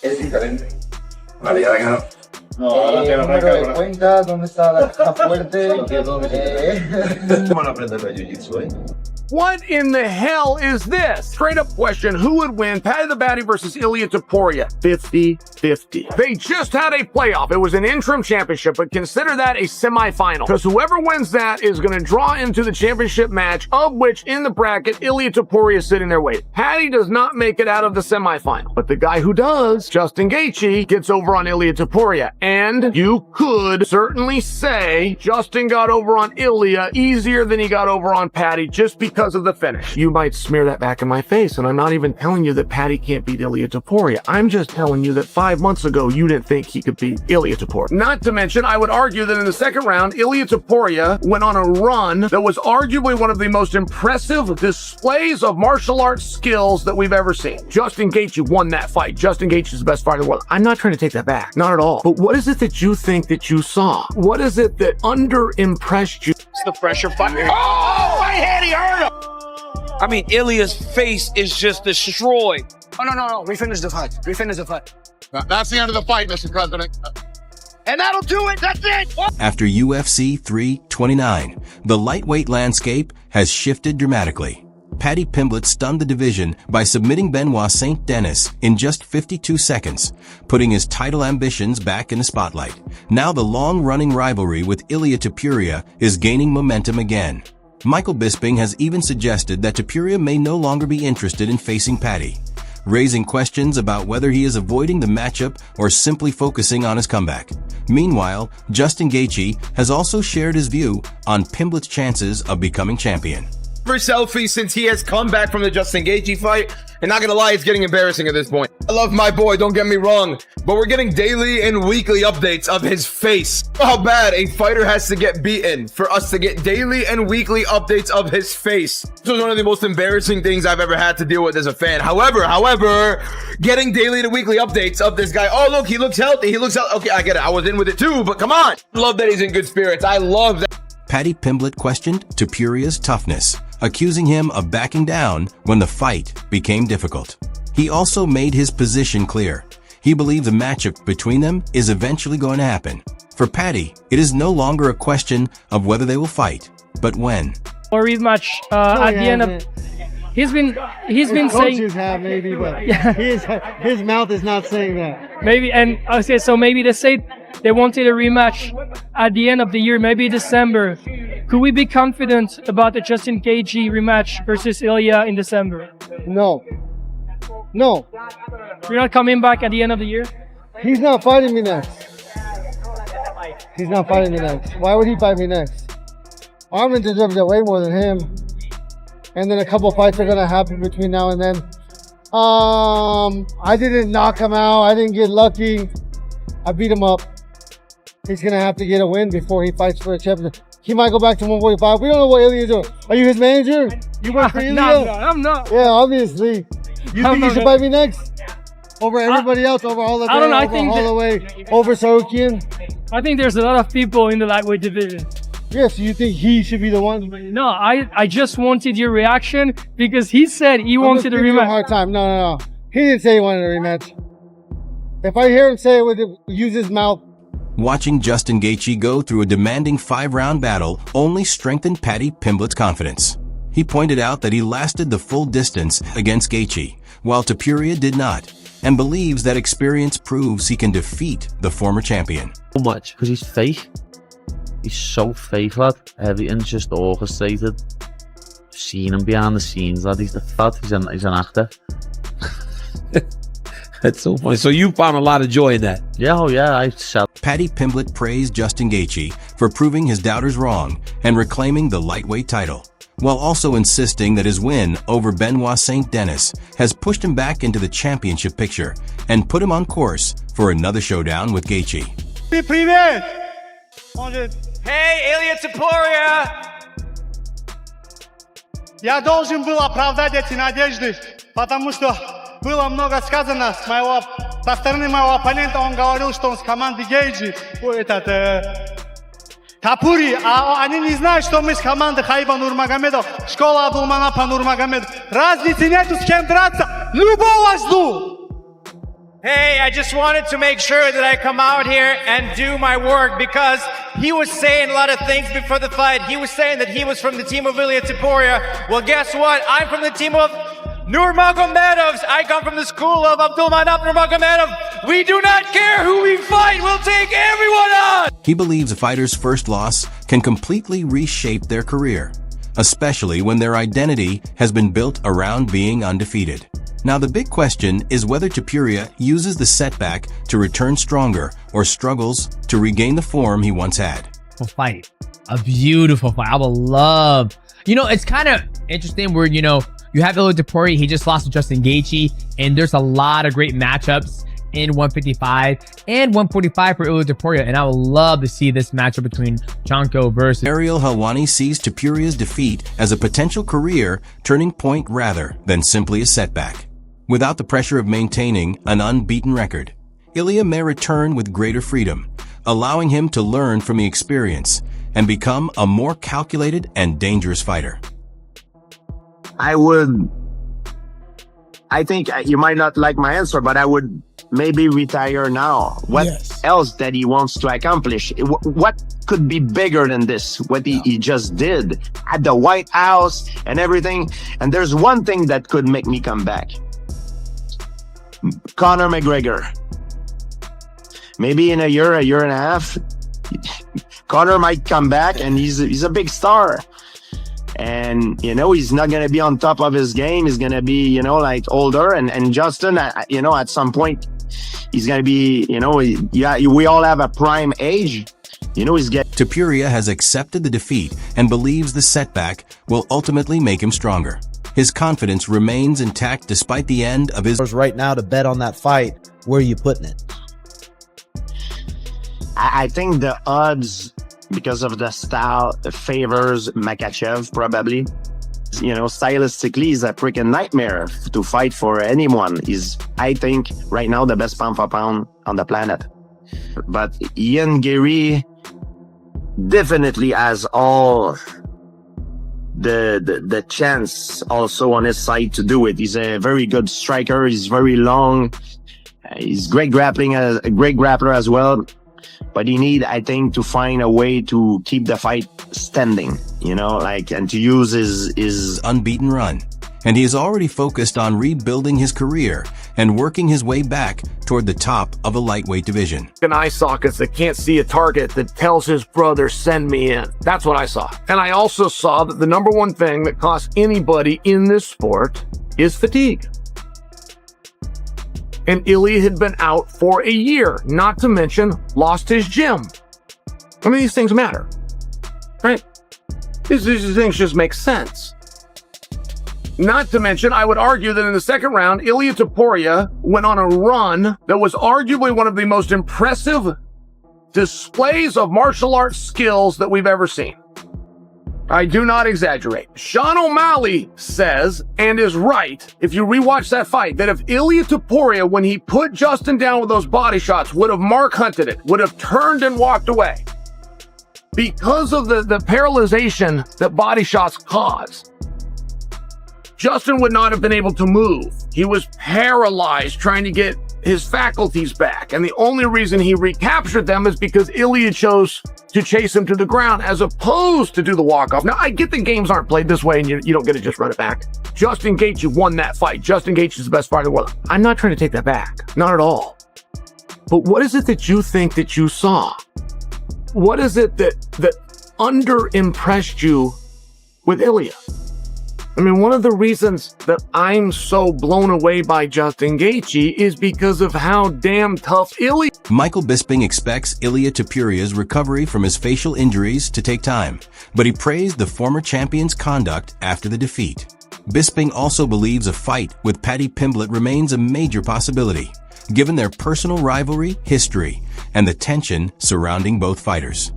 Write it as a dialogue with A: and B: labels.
A: Es diferente. Vale, ya venga.
B: No, ahora te
C: número de cuenta, ¿dónde está la caja fuerte?
A: ¿Cómo no aprender de jiu-jitsu,
D: What in the hell is this? Straight up question, who would win Paddy the Baddy versus Ilia Topuria? 50-50. They just had a playoff. It was an interim championship, but consider that a semifinal. Because whoever wins that is going to draw into the championship match, of which in the bracket, Ilia Topuria is sitting there waiting. Paddy does not make it out of the semifinal. But the guy who does, Justin Gaethje, gets over on Ilia Topuria. And you could certainly say Justin got over on Ilia easier than he got over on Paddy just because of the finish. You might smear that back in my face, and I'm not even telling you that Paddy can't beat Ilia Topuria. I'm just telling you that 5 months ago, you didn't think he could beat Ilia Topuria. Not to mention, I would argue that in the second round, Ilia Topuria went on a run that was arguably one of the most impressive displays of martial arts skills that we've ever seen. Justin Gaethje won that fight. Justin Gaethje is the best fighter in the world. I'm not trying to take that back. Not at all. But what is it that you think that you saw? What is it that under-impressed you?
E: It's the pressure fight. Oh, my head, he hurt him. I mean, Ilia's face is just destroyed.
F: Oh, no. We finished the fight.
B: That's the end of the fight, Mr. President.
E: And that'll do it. That's it.
G: After UFC 329, the lightweight landscape has shifted dramatically. Paddy Pimblett stunned the division by submitting Benoit St. Denis in just 52 seconds, putting his title ambitions back in the spotlight. Now the long-running rivalry with Ilia Topuria is gaining momentum again. Michael Bisping has even suggested that Topuria may no longer be interested in facing Paddy, raising questions about whether he is avoiding the matchup or simply focusing on his comeback. Meanwhile, Justin Gaethje has also shared his view on Pimblett's chances of becoming champion.
H: For selfie since he has come back from the Justin Gaethje fight, and not gonna lie, it's getting embarrassing at this point. I love my boy, don't get me wrong, but we're getting daily and weekly updates of his face. How bad a fighter has to get beaten for us to get daily and weekly updates of his face. This was one of the most embarrassing things I've ever had to deal with as a fan. However, getting daily to weekly updates of this guy. Oh, look, he looks healthy. Okay, I get it. I was in with it too, but come on. Love that he's in good spirits. I love that.
G: Paddy Pimblett questioned Topuria's toughness, accusing him of backing down when the fight became difficult. He also made his position clear. He believed the matchup between them is eventually going to happen. For Paddy, it is no longer a question of whether they will fight, but when.
I: Or rematch at the end of... He's been saying...
C: Coaches have maybe, but his mouth is not saying that.
I: Maybe, and okay, so maybe they say they wanted a rematch at the end of the year, maybe December. Could we be confident about the Justin Gaethje rematch versus Ilia in December?
C: No.
I: You're not coming back at the end of the year?
C: He's not fighting me next. Why would he fight me next? Armin deserves it way more than him. And then a couple fights are gonna happen between now and then. I didn't knock him out. I didn't get lucky. I beat him up. He's gonna have to get a win before he fights for a championship. He might go back to 145. We don't know what Ilia's doing. Are you his manager? You work for Ilia?
I: No, I'm not.
C: Yeah, obviously. You think he should fight me next? Over everybody else, over all of them, over Holloway, over Sarukian?
I: I think there's a lot of people in the lightweight division.
C: Yeah, so you think he should be the one?
I: No, I just wanted your reaction because he said he wanted a rematch.
C: A hard time. No. He didn't say he wanted a rematch. If I hear him say it, use his mouth.
G: Watching Justin Gaethje go through a demanding 5-round battle only strengthened Paddy Pimblett's confidence. He pointed out that he lasted the full distance against Gaethje, while Topuria did not, and believes that experience proves he can defeat the former champion.
J: So much, because he's fake. He's so fake, lad. Everything's just orchestrated. Seen him behind the scenes, lad. He's the fat. He's an actor.
K: That's so funny. So you found a lot of joy in that?
J: Yeah, I said.
G: Paddy Pimblett praised Justin Gaethje for proving his doubters wrong and reclaiming the lightweight title, while also insisting that his win over Benoit St. Denis has pushed him back into the championship picture and put him on course for another showdown with Gaethje.
E: Hey, Ilia Topuria!
L: Я должен был оправдать эти надежды, потому что было много сказано со стороны моего оппонента. Он говорил, что он с команды Gaethje, Topuria, а они не знают, что мы с команды Хаиба Нурмагомедов, школа Абдулманапа Нурмагомедов. Разницы нету, с кем драться. Любого жду.
M: Hey, I just wanted to make sure that I come out here and do my work because he was saying a lot of things before the fight. He was saying that he was from the team of Ilia Topuria. Well, guess what? I'm from the team of Nurmagomedovs. I come from the school of Abdulmanap Nurmagomedov. We do not care who we fight. We'll take everyone on.
G: He believes a fighter's first loss can completely reshape their career, especially when their identity has been built around being undefeated. Now, the big question is whether Topuria uses the setback to return stronger or struggles to regain the form he once had.
N: Fight. A beautiful fight. I would love... You know, it's kind of interesting where, you know, you have Ilia Topuria, he just lost to Justin Gaethje, and there's a lot of great matchups in 155 and 145 for Ilia Topuria, and I would love to see this matchup between Jonko versus...
G: Ariel Helwani sees Topuria's defeat as a potential career turning point rather than simply a setback. Without the pressure of maintaining an unbeaten record, Ilia may return with greater freedom, allowing him to learn from the experience and become a more calculated and dangerous fighter.
O: I think you might not like my answer, but I would maybe retire now. What else that he wants to accomplish? What could be bigger than this? What he just did at the White House and everything. And there's one thing that could make me come back. Conor McGregor. Maybe in a year and a half, Conor might come back and he's a big star. And, you know, he's not going to be on top of his game. He's going to be, you know, like older. And Justin, you know, at some point, he's going to be, you know, we all have a prime age. You know,
G: Topuria has accepted the defeat and believes the setback will ultimately make him stronger. His confidence remains intact despite the end of his...
P: Right now to bet on that fight, where are you putting it?
O: I think the odds, because of the style, favors Makhachev probably. You know, stylistically, he's a freaking nightmare to fight for anyone. He's, I think, right now the best pound for pound on the planet. But Ian Gary definitely has all the chance also on his side to do it. He's a very good striker. He's very long. He's great a great grappler as well. But he need, I think, to find a way to keep the fight standing, you know, like, and to use his
G: unbeaten run. And he is already focused on rebuilding his career and working his way back toward the top of the lightweight division.
D: An eye sockets that can't see a target that tells his brother, send me in. That's what I saw. And I also saw that the number one thing that costs anybody in this sport is fatigue. And Ilia had been out for a year, not to mention lost his gym. I mean, these things matter, right? These things just make sense. Not to mention, I would argue that in the second round, Ilia Topuria went on a run that was arguably one of the most impressive displays of martial arts skills that we've ever seen. I do not exaggerate. Sean O'Malley says, and is right, if you rewatch that fight, that if Ilia Topuria, when he put Justin down with those body shots, would have Mark hunted it, would have turned and walked away, because of the paralyzation that body shots cause, Justin would not have been able to move. He was paralyzed trying to get his faculties back. And the only reason he recaptured them is because Ilia chose to chase him to the ground as opposed to do the walk-off. Now, I get the games aren't played this way and you don't get to just run it back. Justin Gaethje won that fight. Justin Gaethje is the best fighter in the world. I'm not trying to take that back. Not at all. But what is it that you think that you saw? What is it that under-impressed you with Ilia? I mean, one of the reasons that I'm so blown away by Justin Gaethje is because of how damn tough Ilia.
G: Michael Bisping expects Ilia Topuria's recovery from his facial injuries to take time, but he praised the former champion's conduct after the defeat. Bisping also believes a fight with Paddy Pimblett remains a major possibility, given their personal rivalry, history, and the tension surrounding both fighters.